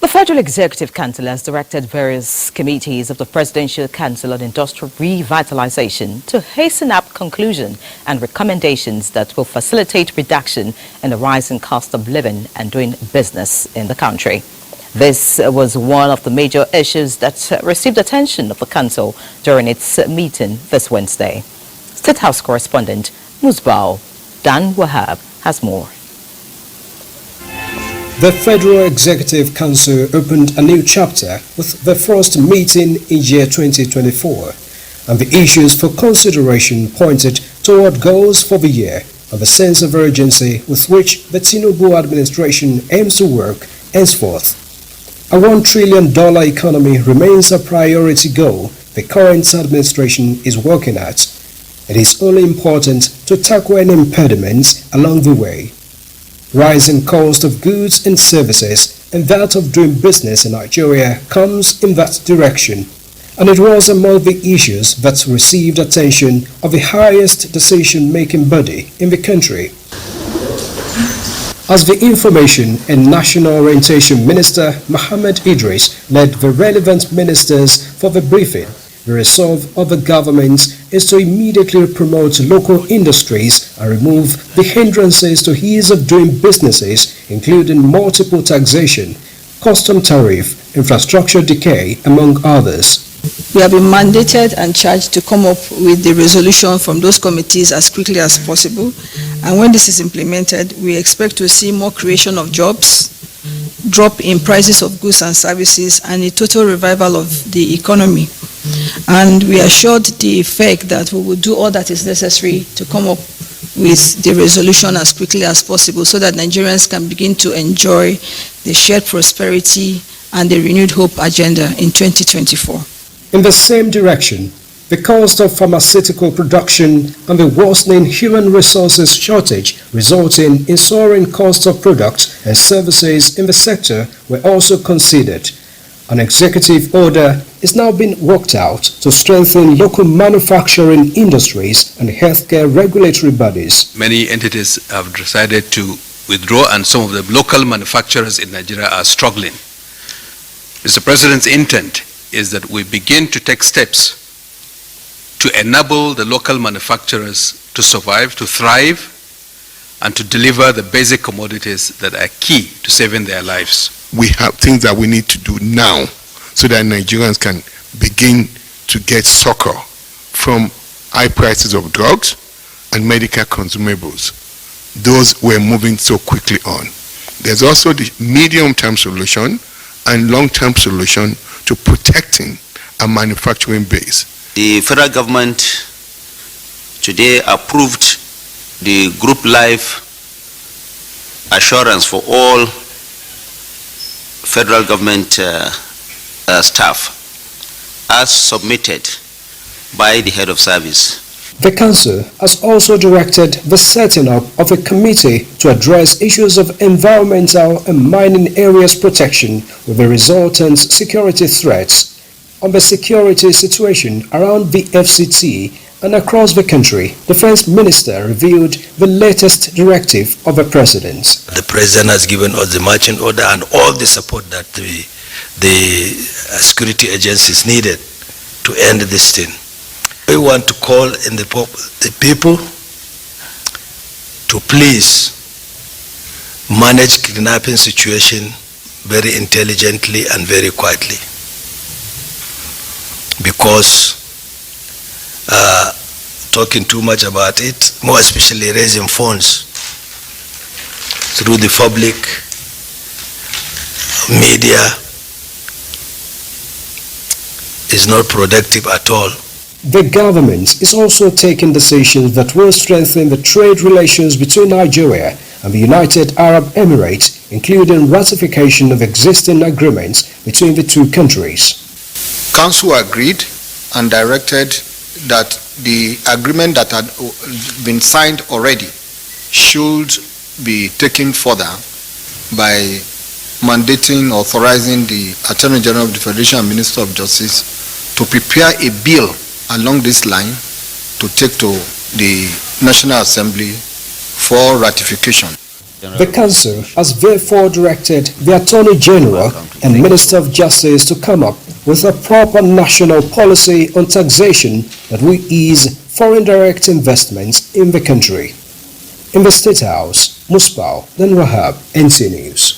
The Federal Executive Council has directed various committees of the Presidential Council on Industrial Revitalization to hasten up conclusion and recommendations that will facilitate reduction in the rising cost of living and doing business in the country. This was one of the major issues that received attention of the Council during its meeting this Wednesday. State House correspondent Musbao Dan Wahab has more. The Federal Executive Council opened a new chapter with the first meeting in year 2024, and the issues for consideration pointed toward goals for the year and the sense of urgency with which the Tinubu administration aims to work henceforth. A $1 trillion economy remains a priority goal the current administration is working at. It is only important to tackle any impediments along the way. Rising cost of goods and services and that of doing business in Nigeria comes in that direction, and it was among the issues that received attention of the highest decision-making body in the country. As the Information and National Orientation Minister Mohammed Idris led the relevant ministers for the briefing, the resolve of the government is to immediately promote local industries and remove the hindrances to ease of doing businesses, including multiple taxation, custom tariff, infrastructure decay, among others. We have been mandated and charged to come up with the resolution from those committees as quickly as possible. And when this is implemented, we expect to see more creation of jobs, drop in prices of goods and services, and a total revival of the economy. And we assured the effect that we will do all that is necessary to come up with the resolution as quickly as possible so that Nigerians can begin to enjoy the shared prosperity and the renewed hope agenda in 2024. In the same direction, the cost of pharmaceutical production and the worsening human resources shortage resulting in soaring costs of products and services in the sector were also considered. An executive order is now being worked out to strengthen local manufacturing industries and healthcare regulatory bodies. Many entities have decided to withdraw, and some of the local manufacturers in Nigeria are struggling. Mr. President's intent is that we begin to take steps to enable the local manufacturers to survive, to thrive, and to deliver the basic commodities that are key to saving their lives. We have things that we need to do now so that Nigerians can begin to get succor from high prices of drugs and medical consumables. Those we're moving so quickly on. There's also the medium-term solution and long-term solution to protecting a manufacturing base. The federal government today approved the group life assurance for all federal government staff as submitted by the head of service. The Council has also directed the setting up of a committee to address issues of environmental and mining areas protection with the resultant security threats. On the security situation around the FCT and across the country, the Defense Minister reviewed the latest directive of the President. The President has given us the marching order and all the support that the security agencies needed to end this thing. We want to call in the people to please manage kidnapping situation very intelligently and very quietly, because talking too much about it, more especially raising funds through the public media, is not productive at all. The government is also taking decisions that will strengthen the trade relations between Nigeria and the United Arab Emirates, including ratification of existing agreements between the two countries. Council agreed and directed that the agreement that had been signed already should be taken further by mandating, authorizing the Attorney General of the Federation and Minister of Justice to prepare a bill along this line to take to the National Assembly for ratification. The Council has therefore directed the Attorney General and Minister of Justice to come up with a proper national policy on taxation that will ease foreign direct investments in the country. In the State House, Muspal, then Rahab, NTA News.